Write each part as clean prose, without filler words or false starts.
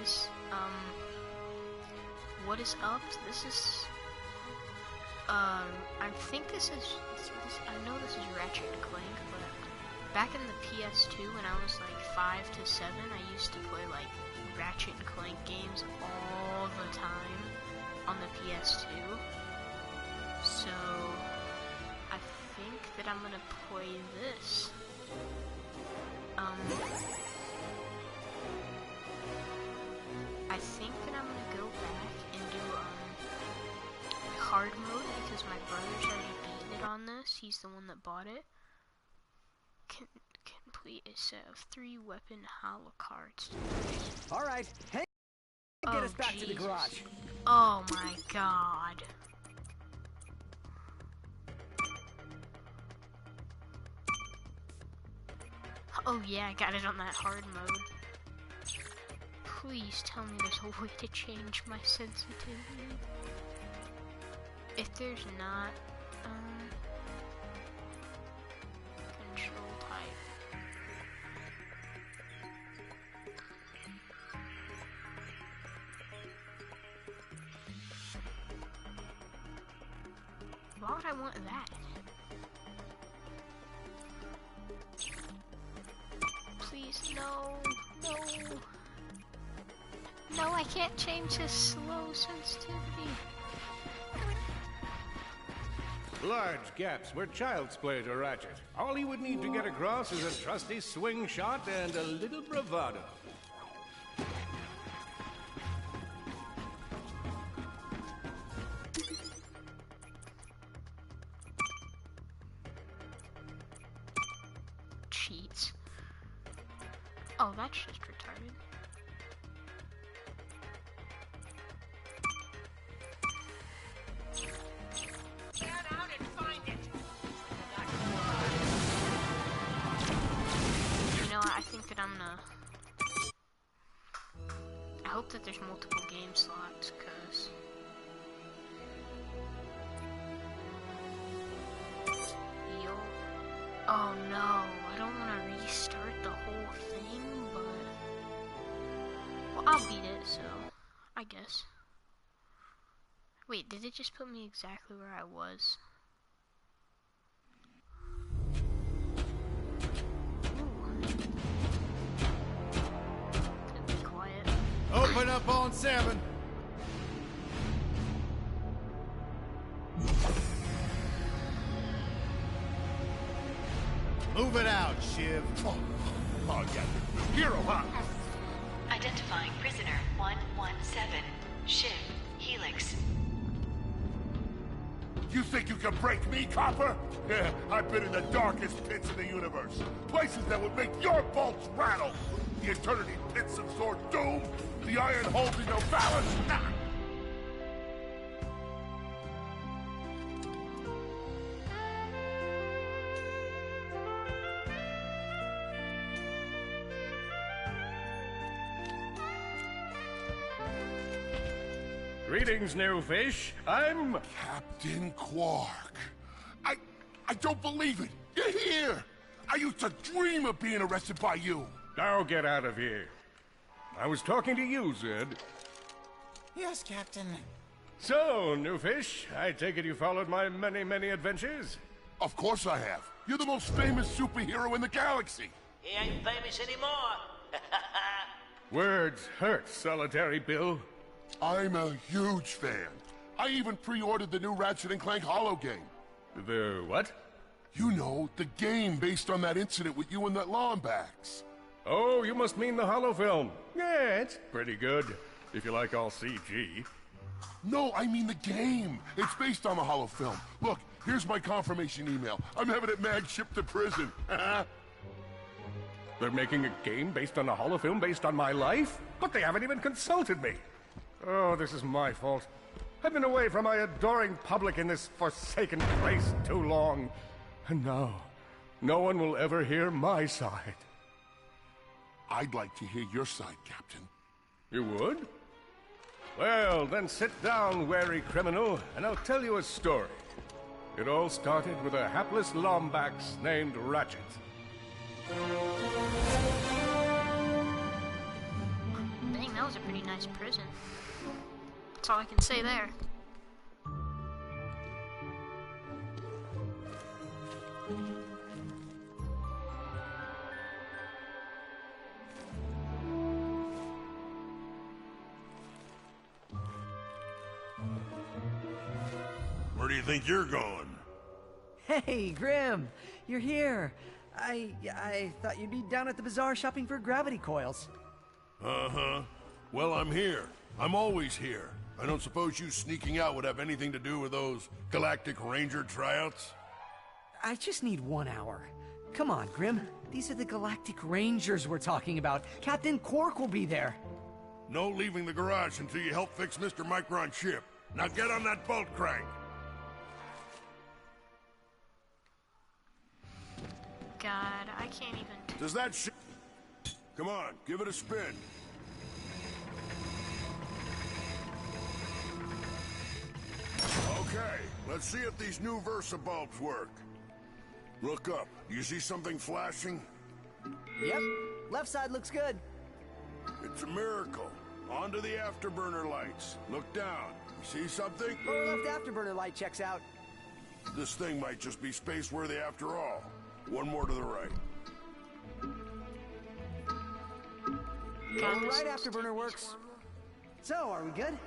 guys. What is up? This is, I think this is, I know this is Ratchet and Clank, but back in the PS2 when I was like 5 to 7, I used to play like Ratchet and Clank games all the time on the PS2. So, I think that I'm gonna play this. I think that I'm gonna go back and do hard mode because my brother's already beaten it on this. He's the one that bought it. Complete a set of 3 weapon hollow cards. All right, hey, get us back to the garage. Oh my god. Oh yeah, I got it on that hard mode. Please tell me there's a way to change my sensitivity. If there's not, control type. Why would I want that? Please, no, no. No, I can't change his slow sensitivity. Large gaps where child's play to Ratchet. All he would need to get across is a trusty swing shot and a little bravado. Cheats. Oh, that's just retarded. I think that I'm gonna... I hope that there's multiple game slots, cause... Oh no, I don't want to restart the whole thing, but... Well, I'll beat it, so... I guess. Wait, did it just put me exactly where I was? Open up on 7. Move it out, Shiv. Oh yeah, hero, huh? Identifying prisoner 117, Shiv, Helix. You think you can break me, copper? Yeah, I've been in the darkest pits of the universe. Places that would make your bolts rattle. The eternity pits of Sword Doom. The iron holding no balance. Nah. Greetings, new fish. I'm... Captain Quark. I don't believe it. You're here. I used to dream of being arrested by you. Now get out of here. I was talking to you, Zed. Yes, Captain. So, new fish, I take it you followed my many, many adventures? Of course I have. You're the most famous superhero in the galaxy. He ain't famous anymore. Words hurt, Solitary Bill. I'm a huge fan. I even pre-ordered the new Ratchet and Clank holo game. The what? You know, the game based on that incident with you and that Lombax. Oh, you must mean the holo film. Yeah, it's pretty good, if you like all CG. No, I mean the game. It's based on the holo film. Look, here's my confirmation email. I'm having it mag shipped to prison. They're making a game based on a holo film based on my life? But they haven't even consulted me. Oh, this is my fault. I've been away from my adoring public in this forsaken place too long. And now, no one will ever hear my side. I'd like to hear your side, Captain. You would? Well, then sit down, wary criminal, and I'll tell you a story. It all started with a hapless Lombax named Ratchet. Dang, that was a pretty nice prison. That's all I can say there. Where do you think you're going? Hey, Grim, you're here. I thought you'd be down at the bazaar shopping for gravity coils. Uh-huh. Well, I'm here. I'm always here. I don't suppose you sneaking out would have anything to do with those Galactic Ranger tryouts? I just need 1 hour. Come on, Grim. These are the Galactic Rangers we're talking about. Captain Quark will be there. No leaving the garage until you help fix Mr. Micron's ship. Now get on that bolt crank. God, I can't even... Does that ship... Come on, give it a spin. Okay, let's see if these new Versa bulbs work. Look up. Do you see something flashing? Yep. Left side looks good. It's a miracle. Onto the afterburner lights. Look down. You see something? Lower left afterburner light checks out. This thing might just be space-worthy after all. One more to the right. God, Lower this right looks afterburner too works. horrible. So, are we good?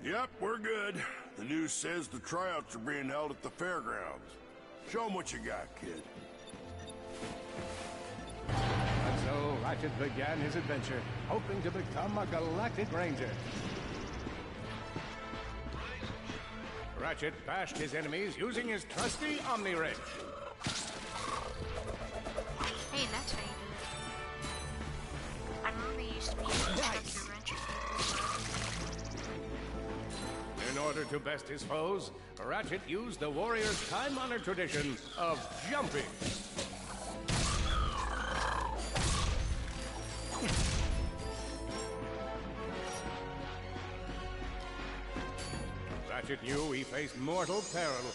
Yep, we're good. The news says the tryouts are being held at the fairgrounds. Show 'em what you got, kid. And so Ratchet began his adventure, hoping to become a Galactic Ranger. Ratchet bashed his enemies using his trusty Omni Wrench. Hey, that's how you do it. I remember you used to be able to stuff your wrench. In order to best his foes, Ratchet used the warrior's time-honored tradition of jumping. Ratchet knew he faced mortal peril.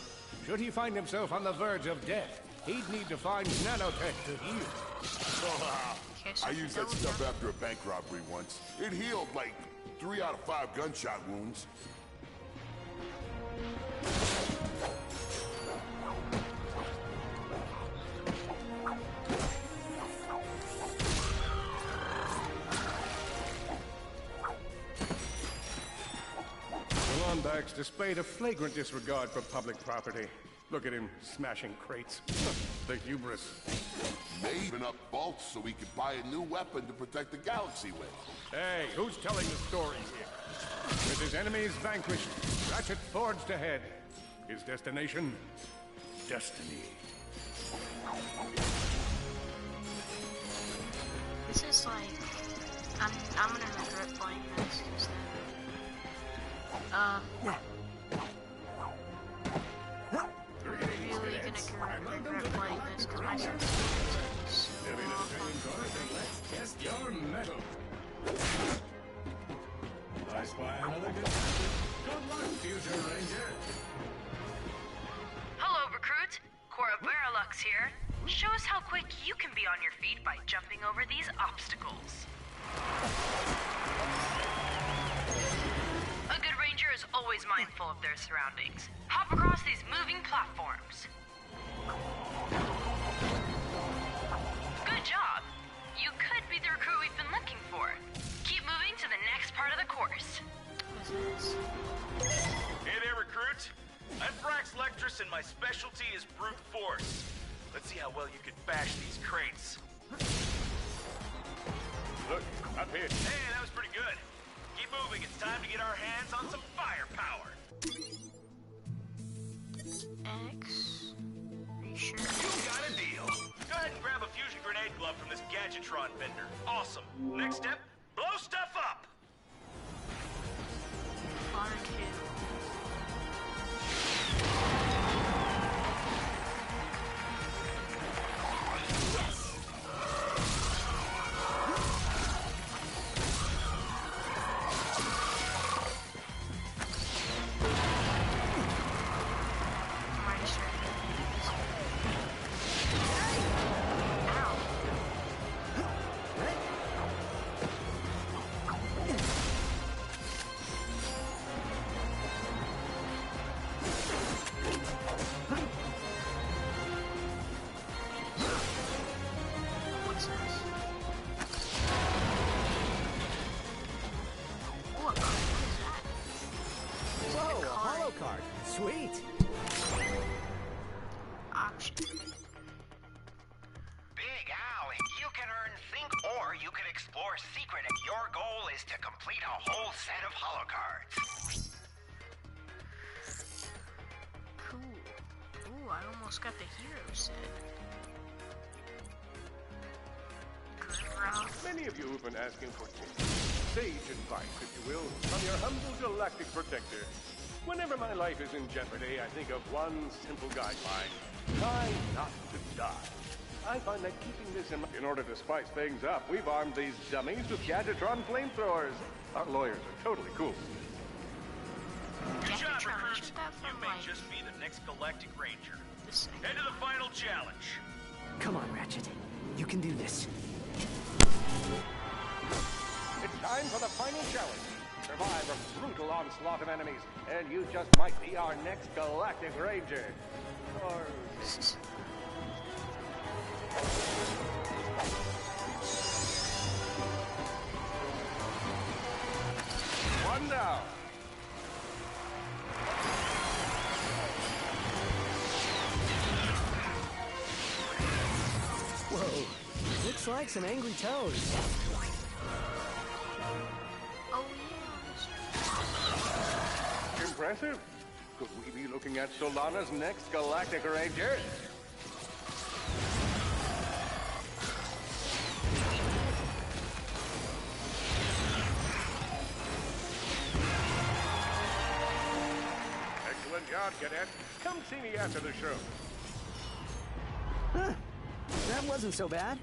Should he find himself on the verge of death, he'd need to find nanotech to heal. Okay, so I used that double stuff jump. after a bank robbery once. It healed like 3 out of 5 gunshot wounds. The Lombax displayed a flagrant disregard for public property. Look at him smashing crates. The hubris. They even up bolts so he could buy a new weapon to protect the galaxy with. Hey, who's telling the story here? With his enemies vanquished, Ratchet forged ahead. His destination? Destiny. This is like... I'm gonna regret playing this. Is that, really gonna regret playing this because my sensitivity is so off. Test your metal. I spy another good. Good luck, future ranger. Hello, recruit. Cora Veralux here. Show us how quick you can be on your feet by jumping over these obstacles. A good ranger is always mindful of their surroundings. Hop across these moving platforms. Good job. You could be the recruit we've been looking for. Keep moving to the next part of the course. Hey there, recruit. I'm Brax Lectress, and my specialty is brute force. Let's see how well you can bash these crates. Look, up here. Hey, that was pretty good. Keep moving. It's time to get our hands on some firepower. X? Are you sure? You got a deal. Go ahead and grab a fusion grenade glove from this Gadgetron vendor. Awesome. Next step, blow stuff up. R2. your secret. Your goal is to complete a whole set of holocards. Cool. Ooh, I almost got the hero set. Many of you have been asking for tips. Sage advice, if you will, from your humble galactic protector. Whenever my life is in jeopardy, I think of one simple guideline. Try not to die. I find that keeping this in order to spice things up, we've armed these dummies with Gadgetron flamethrowers. Our lawyers are totally cool. Good job, recruit. Isn't that You from, may like, just be the next Galactic Ranger. the second Head to the final challenge. Come on, Ratchet. You can do this. It's time for the final challenge. Survive a brutal onslaught of enemies, and you just might be our next Galactic Ranger. Or... One down. Whoa. Looks like some angry toads. Oh yeah. Impressive. Could we be looking at Solana's next Galactic Ranger? Excellent job, Cadet. Come see me after the show. Huh. That wasn't so bad.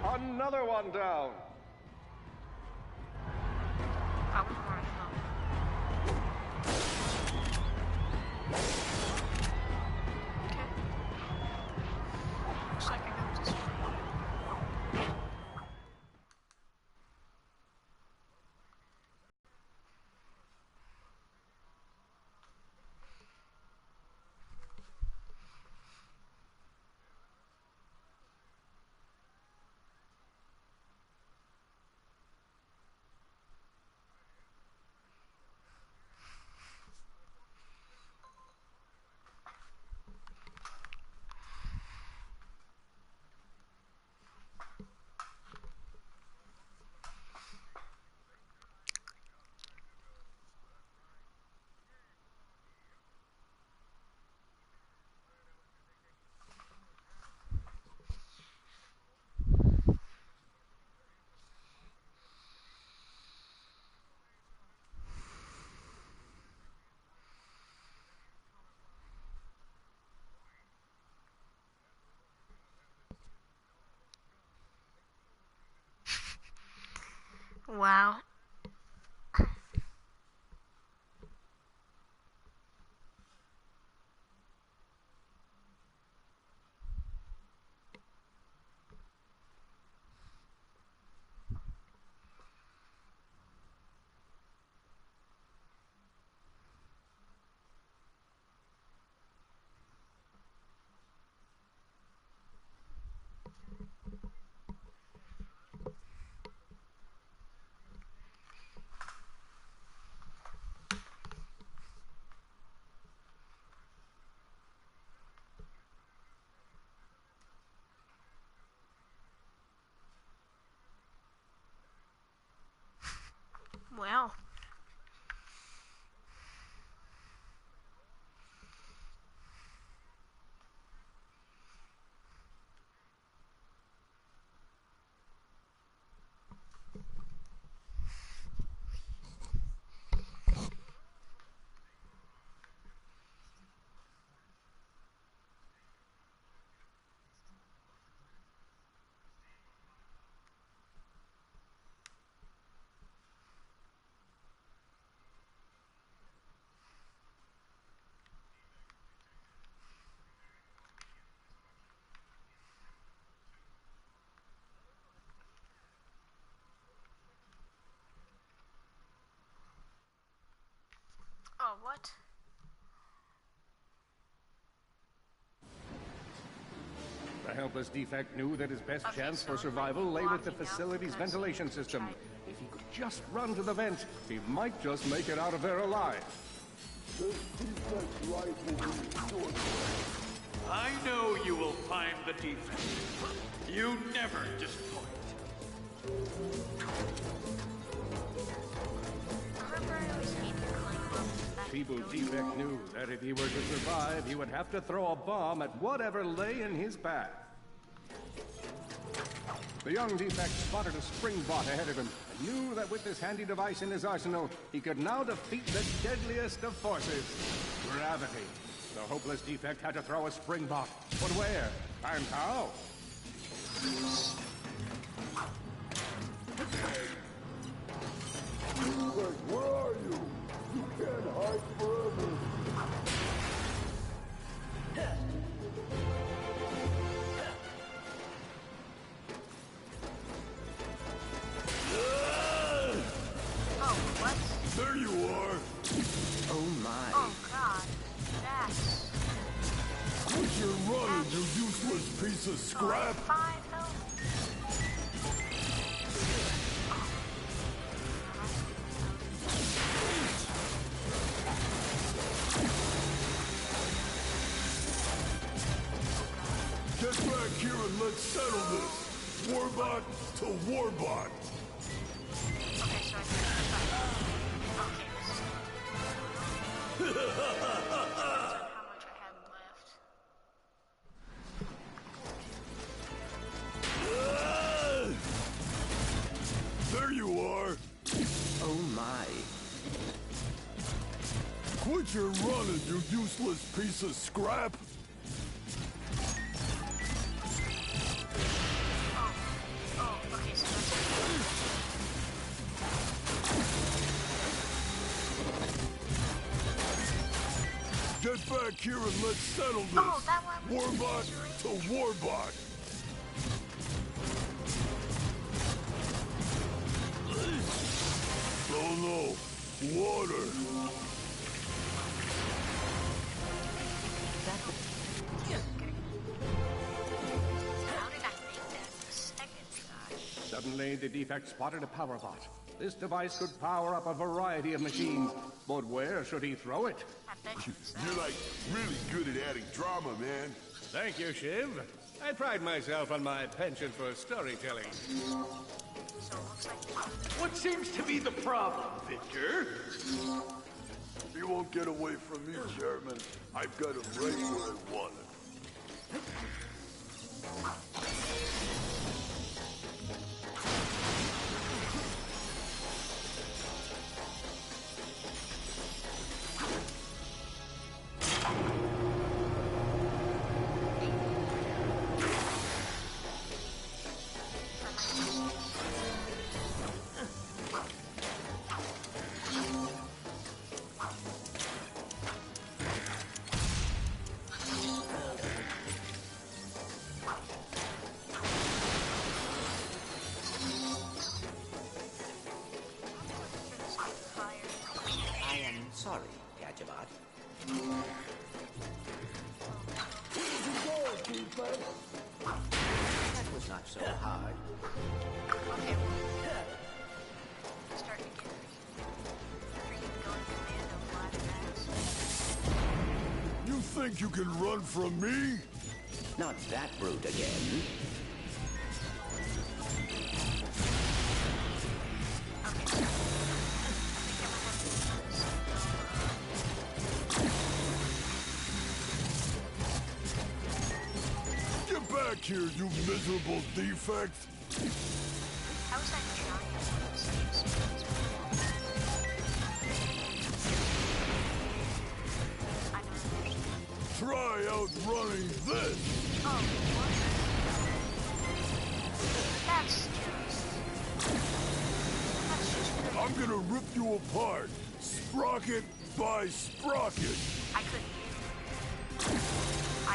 Another one down. I was more Okay. Looks like I got this one. Wow. Wow. Oh, what? The helpless defect knew that his best Okay, chance so for survival I'm lay with the blocking out facility's because ventilation of system. China. If he could just run to the vent, he might just make it out of there alive. I know you will find the defect. You never disappoint. Remember, I always hated Clank levels back in Feeble Ghost. Defect knew that if he were to survive, he would have to throw a bomb at whatever lay in his path. The young Defect spotted a spring bot ahead of him and knew that with this handy device in his arsenal, he could now defeat the deadliest of forces, gravity. The hopeless Defect had to throw a spring bot, but where and how? Where are you? You can't hide forever. Oh, what? There you are. Oh my. Oh god. That's... Quit your running, you useless piece of scrap. 5 health. Get back here and let's settle this. Warbot to Warbot. Okay, so I think... Okay, this is... how much I have left. There you are. Oh my. Quit your running, you useless piece of scrap. Oh, okay, so that's... Get back here and let's settle this. Oh, that one was Warbot to Warbot. Oh no, water. How did I make that the second try? Suddenly, the Defect spotted a power bot. This device could power up a variety of machines, but where should he throw it? I bet you it's that. You're like really good at adding drama, man. Thank you, Shiv. I pride myself on my penchant for storytelling. So it looks like... What seems to be the problem, Victor? You won't get away from me, Chairman. I've got him right where I want him. I am sorry, Gadgetot. That was not so hard. Okay, well... Start to get... Freaking going commando flashbacks. You think you can run from me? Not that brute again. Okay, so... Get back here, you miserable defect. How is that giant? I don't understand. Try outrunning this. Oh, what? That's just I'm gonna rip you apart, sprocket by sprocket. I couldn't. I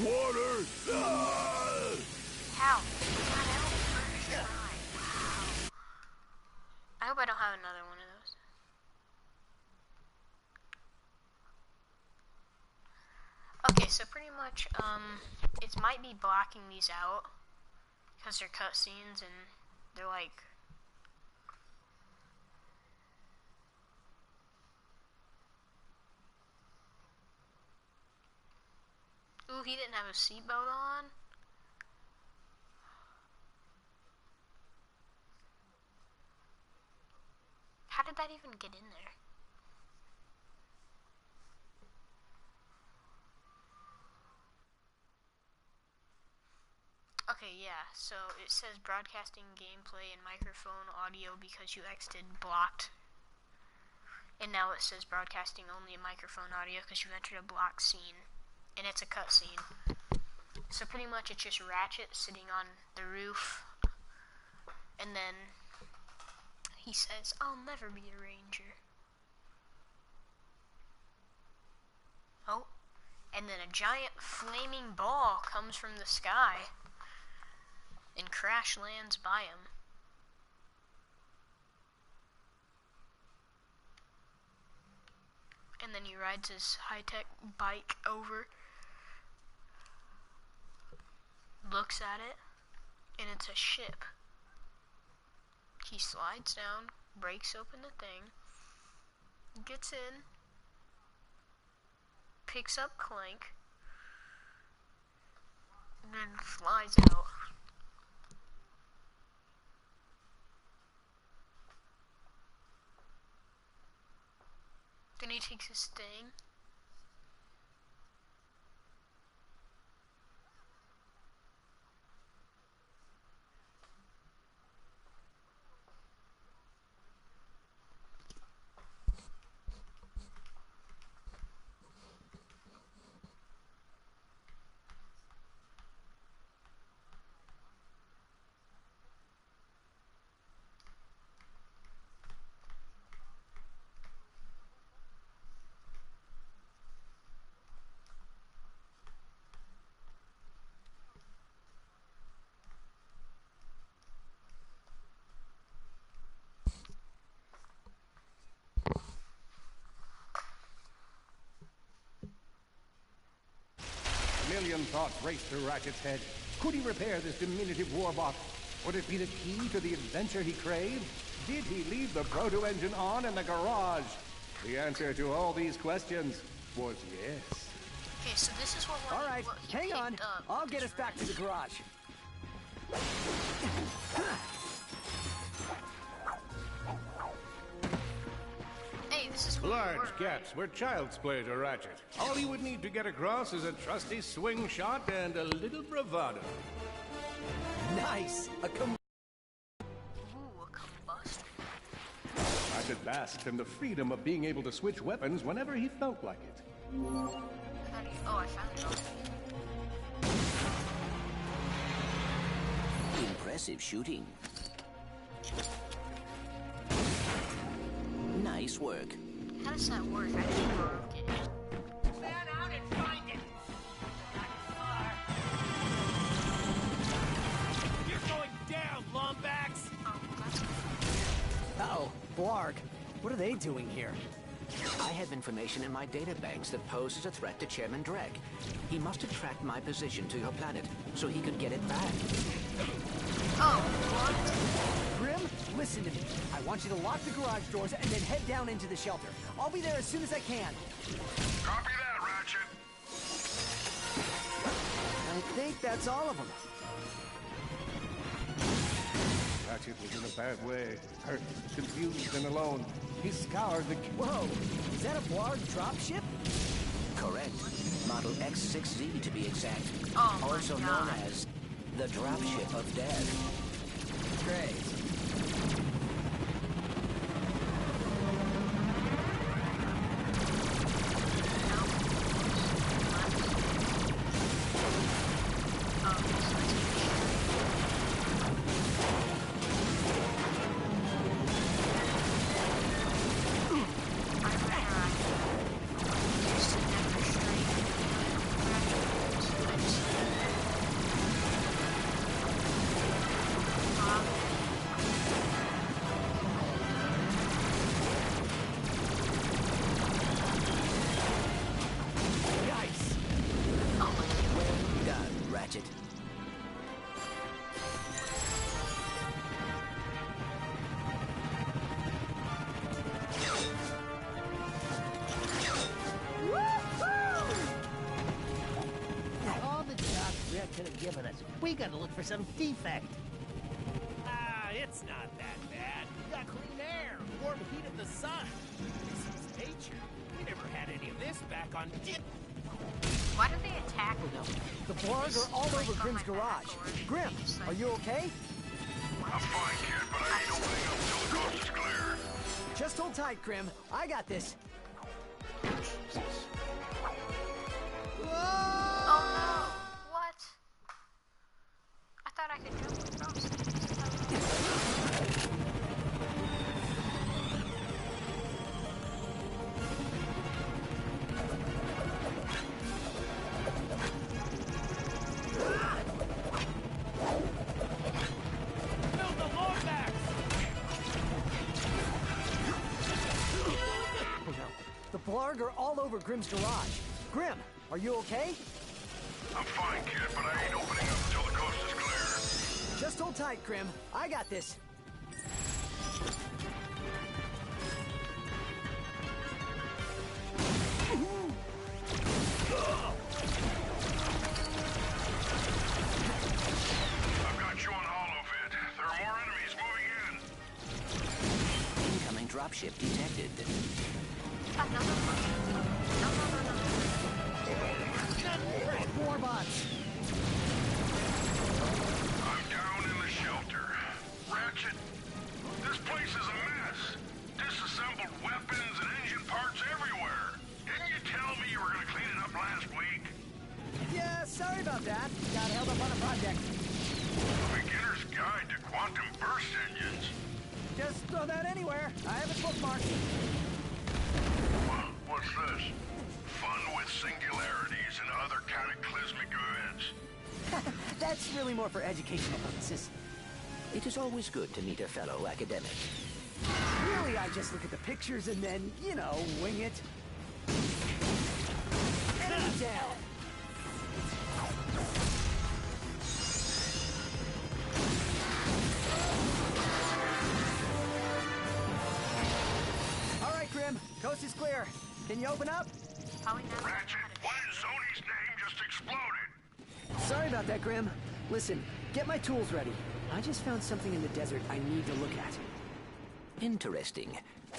Water! Ah! How? We got out first try. Wow. I hope I don't have another one of those. Okay, so pretty much, it might be blocking these out because they're cutscenes and they're like Ooh, he didn't have a seatbelt on. How did that even get in there? Okay, yeah, so it says broadcasting gameplay and microphone audio because you exited blocked. And now it says broadcasting only and microphone audio because you entered a blocked scene. And it's a cutscene. So pretty much it's just Ratchet sitting on the roof. And then he says, "I'll never be a ranger." Oh, and then a giant flaming ball comes from the sky and crash lands by him. And then he rides his high-tech bike over, looks at it, and it's a ship. He slides down, breaks open the thing, gets in, picks up Clank, and then flies out. Then he takes his thing. A million thoughts raced through Ratchet's head. Could he repair this diminutive warbot? Would it be the key to the adventure he craved? Did he leave the proto-engine on in the garage? The answer to all these questions was yes. Okay, so this is what All right, he hang on. picked up. I'll get us back to the garage. Hey, this is what we Large were, gaps were child's play to Ratchet. All he would need to get across is a trusty swing shot and a little bravado. Nice. Ooh, a combust. Ratchet basked in the freedom of being able to switch weapons whenever he felt like it. Oh, I found it already. Impressive shooting. Nice work. How does that work? I didn't broke it. Man out and find it. Not far. You're going down, Lombax! Oh, that's Uh-oh, Blarg. What are they doing here? I have information in my databanks that poses a threat to Chairman Drek. He must have tracked my position to your planet, so he could get it back. Oh, what? Grim, listen to me. I want you to lock the garage doors and then head down into the shelter. I'll be there as soon as I can. Copy that, Ratchet. I think that's all of them. Ratchet was in a bad way. Hurt, confused, and alone. He scoured the... Whoa, is that a Blarg dropship? Correct. Model X6Z to be exact. Oh my also known God. as the Dropship of Death. Great. We gotta look for some defect. Ah, it's not that bad. We got clean air, warm heat of the sun. This is nature. We never had any of this back on Why do they attack me? The Blarg are all over Grim's garage. Grim, are you okay? I'm fine, kid, but I ain't opening up till the coast is clear. Just hold tight, Grim. I got this. Jesus. Oh no! What? I thought I could jump across it. Build the Lordax! Oh no. The Blarg are all over Grim's garage. Grim, are you okay? I'm fine, kid, but I ain't opening up till the coast is clear. Just hold tight, Grim. I got this. I've got you on holovid. There are more enemies moving in. Incoming dropship detected. Another one. No. More bots. I'm down in the shelter. Ratchet, this place is a mess. Disassembled weapons and engine parts everywhere. Didn't you tell me you were going to clean it up last week? Yeah, sorry about that. Got held up on a project. A beginner's guide to quantum burst engines. Just throw that anywhere. I have it bookmarked. What's this? Fun with singularities and other cataclysmic events. That's really more for educational purposes. It is always good to meet a fellow academic. Really, I just look at the pictures and then, you know, wing it. Enemy down! All right, Grim. Coast is clear. Can you open up? Probably not. Ratchet, what in Zony's name just exploded? Sorry about that, Grim. Listen, get my tools ready. I just found something in the desert I need to look at. Interesting.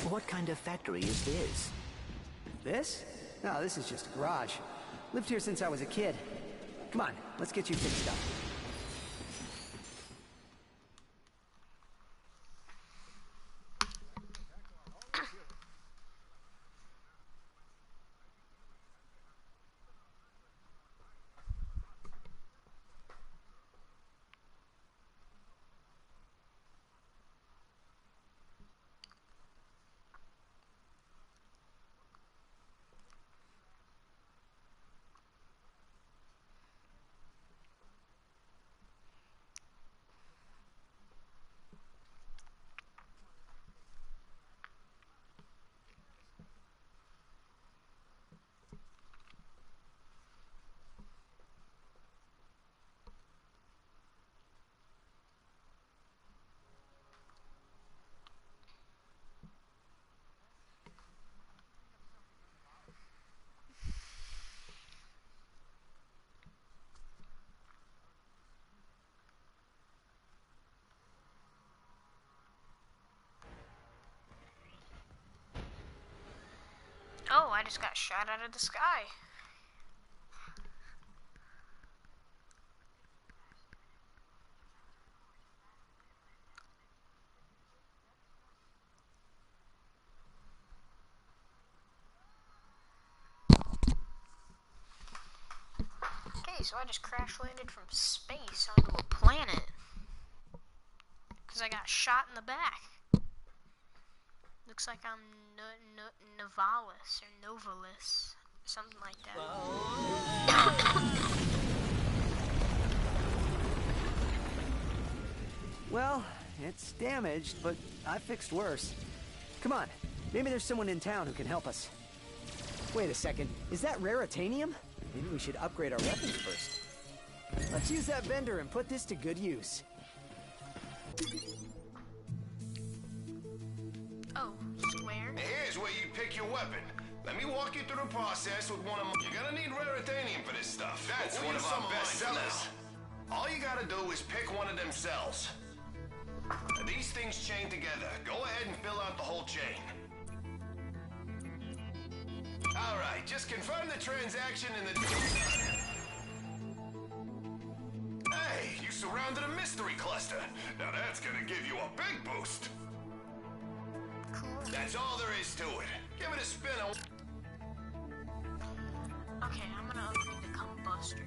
What kind of factory is this? This? No, this is just a garage. Lived here since I was a kid. Come on, let's get you fixed up. Oh, I just got shot out of the sky. Okay, so I just crash landed from space onto a planet. Because I got shot in the back. Looks like I'm Novalis or Novalis, something like that. Well, it's damaged, but I fixed worse. Come on, maybe there's someone in town who can help us. Wait a second, is that raritanium? Maybe we should upgrade our weapons first. Let's use that vendor and put this to good use. Oh, square? Here's where you pick your weapon. Let me walk you through the process with one of my... You're gonna need raritanium for this stuff. That's one of our best sellers. All you gotta do is pick one of them cells. These things chain together. Go ahead and fill out the whole chain. Alright, just confirm the transaction in the... Hey, you surrounded a mystery cluster. Now that's gonna give you a big boost. That's all there is to it. Give it a spin. Okay, I'm gonna upgrade the combustor.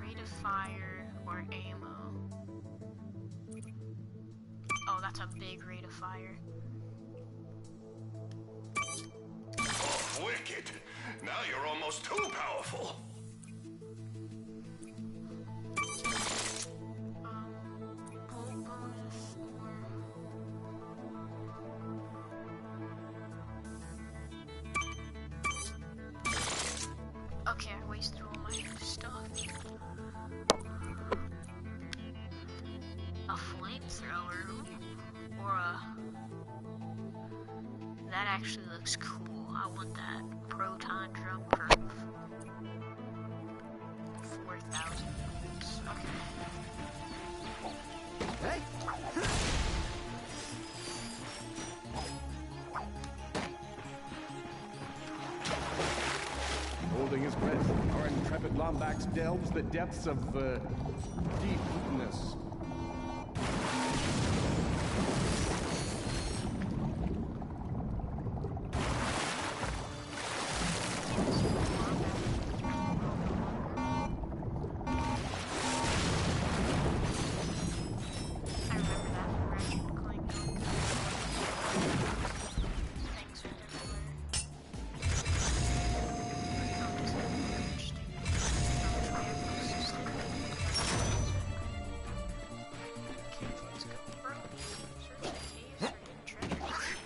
Rate of fire or ammo. Oh, that's a big rate of fire. Oh, wicked. Now you're almost too powerful. Bolt bonus or... Okay, I wasted all my stuff. A flamethrower or a... That actually looks cool. I want that. Proton drum proof. 4,000 volts. Okay. Hey! Holding his breath, our intrepid Lombax delves the depths of, deepness. I remember that from Ratchet and Clank. Things are everywhere.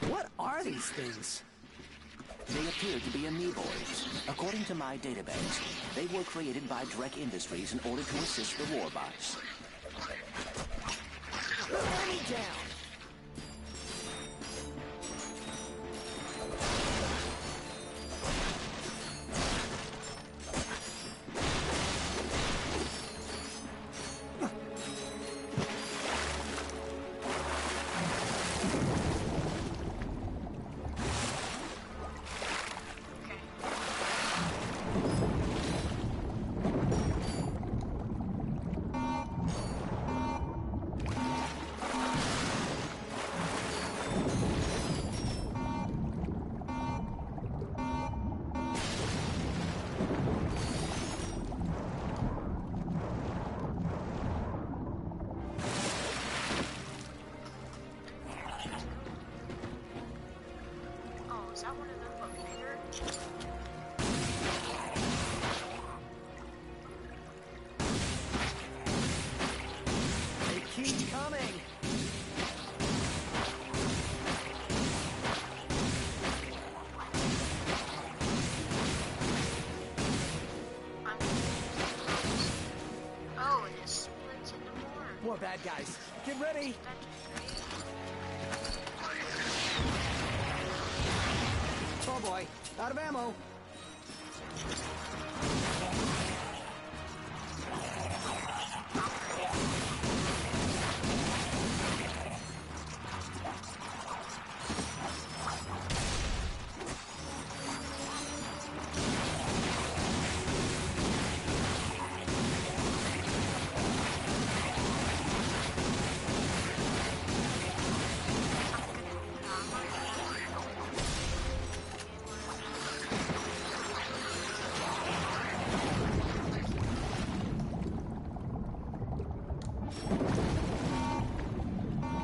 What are these things? They appear to be amoeboids. According to my database, they were created by Drek Industries in order to assist the war bots. Enemy down! Oh, is that one of them but bigger? They keep coming! Oh, it just splits into more. More bad guys. Get ready! Oh boy, out of ammo.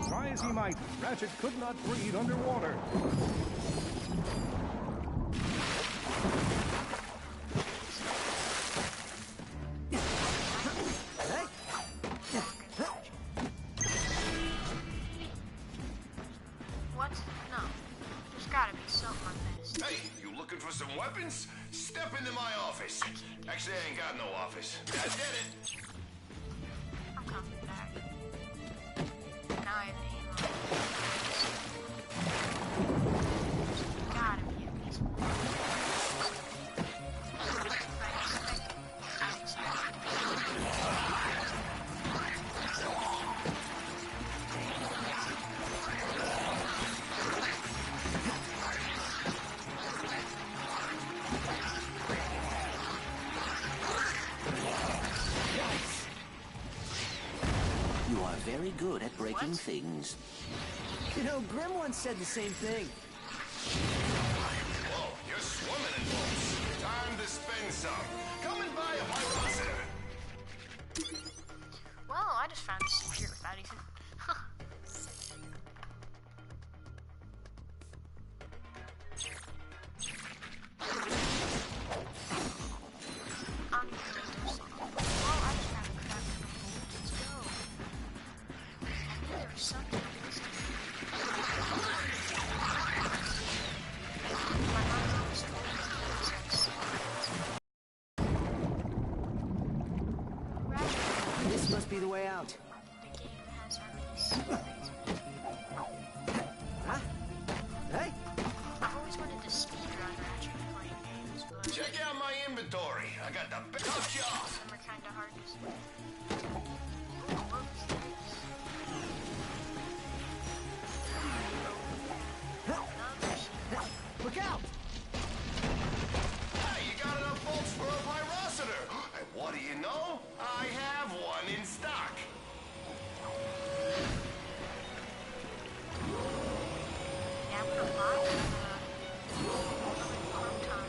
Try as he might, Ratchet could not breathe underwater. What? No. There's gotta be something on this. Hey, you looking for some weapons? Step into my office. Actually, I ain't got no office. I did it. I'm coming back. Now I have ammo. There's gotta be at least one. I expect it. very good at breaking things. You know, Grim once said the same thing. Whoa, you're swimming in bolts. Time to spend some. Come and buy a pyrocenter. Well, I just found a secret without even... This must be the way out. Huh? Hey? I've always wanted to speedrun Ratchet and Clank games, but... Check out my inventory. I got the best tough job. Some are kinda hard to see. Ooh, what was this? Look out! Hey, you got enough bolts for a pyrocenter. And what do you know? I have one in stock. Yeah, I'm gonna buy Proton.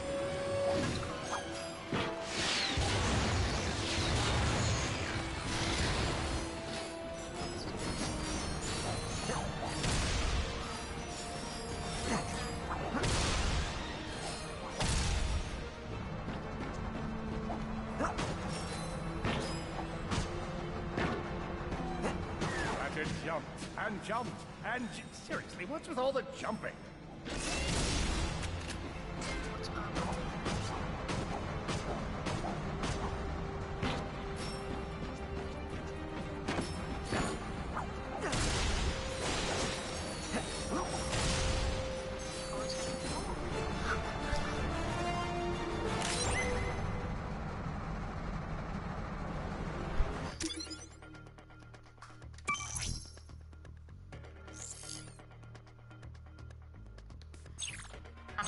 Ratchet jumped and jumped and seriously, what's with all the jumping?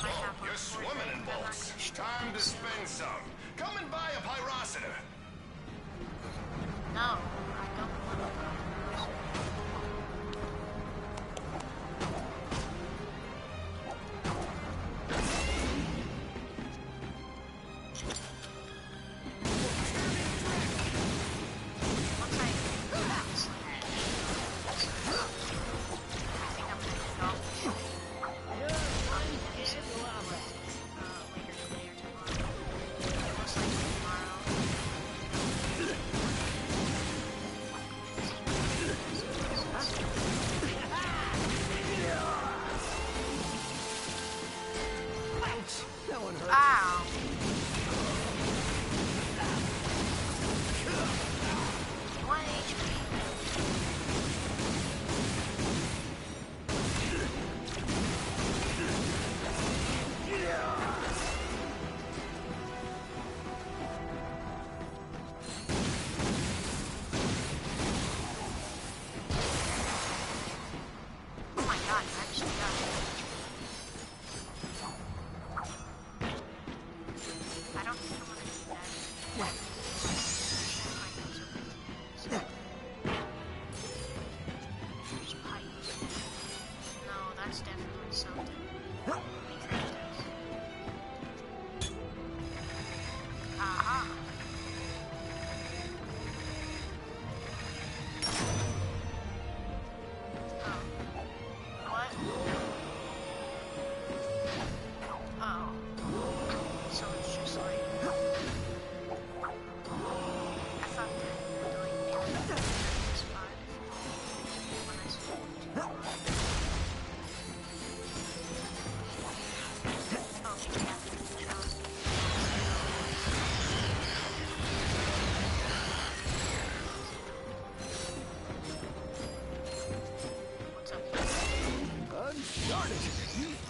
Oh, you're swimming in bolts. Time to spend some. Come and buy a pyrocenter. No, I don't want to buy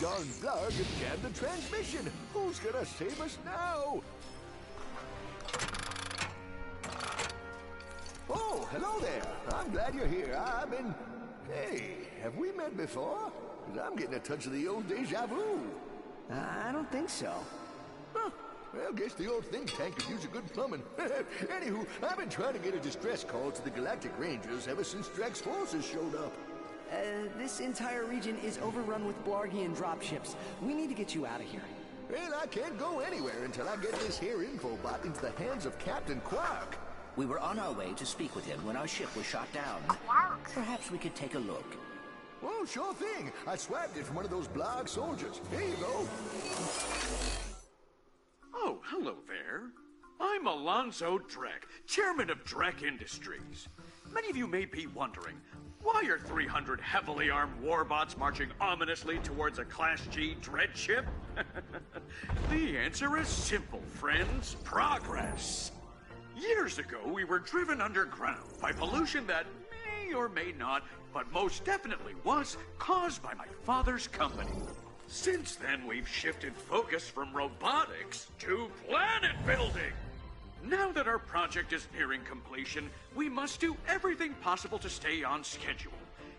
Unplug and jam the transmission. Who's gonna save us now? Oh, hello there. I'm glad you're here. I've been... Hey, have we met before? 'Cause I'm getting a touch of the old deja vu. I don't think so. Huh. Well, guess the old think tank could use a good plumbing. Anywho, I've been trying to get a distress call to the Galactic Rangers ever since Drax's forces showed up. This entire region is overrun with Blargian dropships. We need to get you out of here. Well, I can't go anywhere until I get this here infobot into the hands of Captain Quark. We were on our way to speak with him when our ship was shot down. Quark? Perhaps we could take a look. Oh, sure thing. I swapped it from one of those Blarg soldiers. Here you go. Oh, hello there. I'm Alonzo Drek, chairman of Drek Industries. Many of you may be wondering, why are 300 heavily armed warbots marching ominously towards a Class G dread ship? The answer is simple, friends. Progress. Years ago, we were driven underground by pollution that may or may not, but most definitely was, caused by my father's company. Since then, we've shifted focus from robotics to planet building. Now that our project is nearing completion, we must do everything possible to stay on schedule.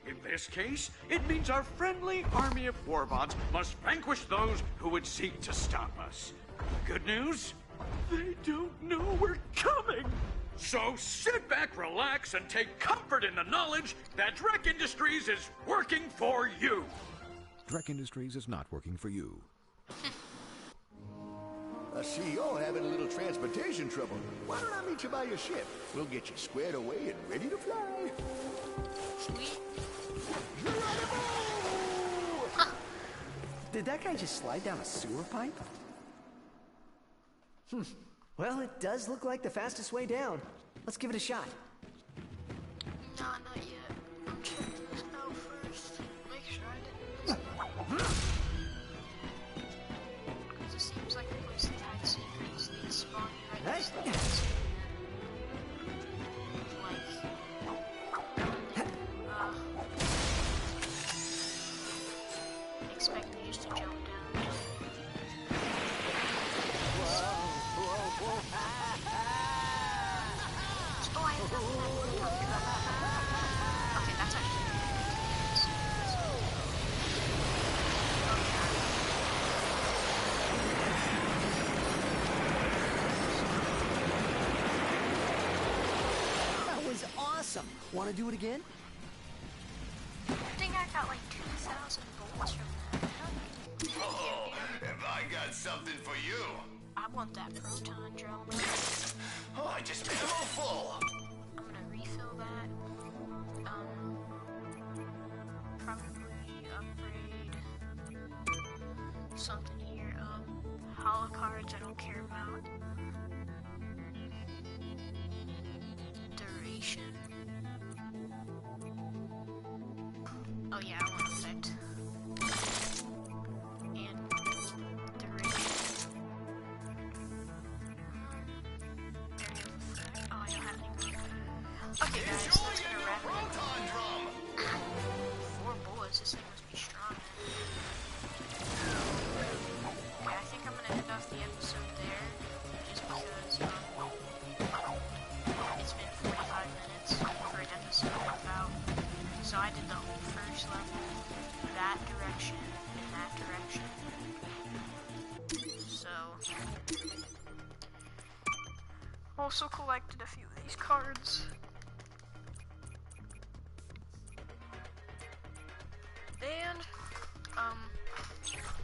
In this case, it means our friendly army of warbots must vanquish those who would seek to stop us. Good news? They don't know we're coming! So sit back, relax, and take comfort in the knowledge that Drek Industries is working for you! Drek Industries is not working for you. I see you're having a little transportation trouble. Why don't I meet you by your ship? We'll get you squared away and ready to fly. Sweet. Did that guy just slide down a sewer pipe? Well, it does look like the fastest way down. Let's give it a shot. No, not yet. I'm checking this out first. Make sure I didn't miss it. Because it seems like the place that had secrets, they'd spawn you right next to the expect me just to jump down. Oh, I have okay, that's actually That was awesome. Want to do it again? I think I got like 2,000 volts from that. Oh, have I got something for you? I want that proton drum. Oh, I just made them all full. I'm gonna refill that. Probably upgrade something here. Holocards I don't care about. Duration. Oh yeah, I want effect. And duration. Oh, I don't have any more. Okay guys, that's gonna wrap it up. 4 bullets, this thing must be strong. Yeah, I think I'm gonna end off the episode there, just because, it's been 45 minutes for an episode about. So I did the whole first level, that direction, and that direction. So, also collected a few of these cards. And,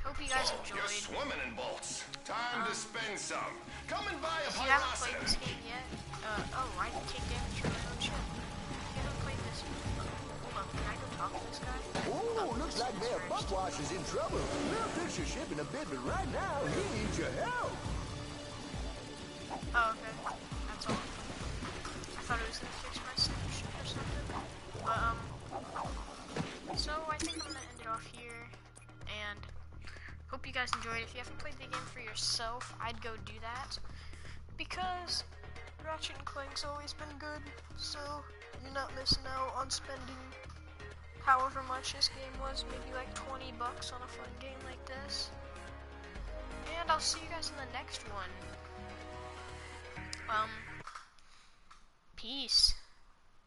hope you guys enjoyed. You're swimming in bolts. Time to spend some. Come and buy a If you haven't played Pyrocid. this game yet, I didn't take damage from my own ship. If you haven't played this, hold on, can I go talk to this guy? Oh, looks like Mayor Buckwash is in trouble. We'll fix your ship in a bit, but right now, he needs your help. Oh, okay. That's all. I thought it was gonna fix my ship or something. But, so I think I'm gonna end it off here, and hope you guys enjoyed. If you haven't played the game for yourself, I'd go do that, because Ratchet and Clank's always been good, so you're not missing out on spending however much this game was, maybe like 20 bucks on a fun game like this. And I'll see you guys in the next one. Peace.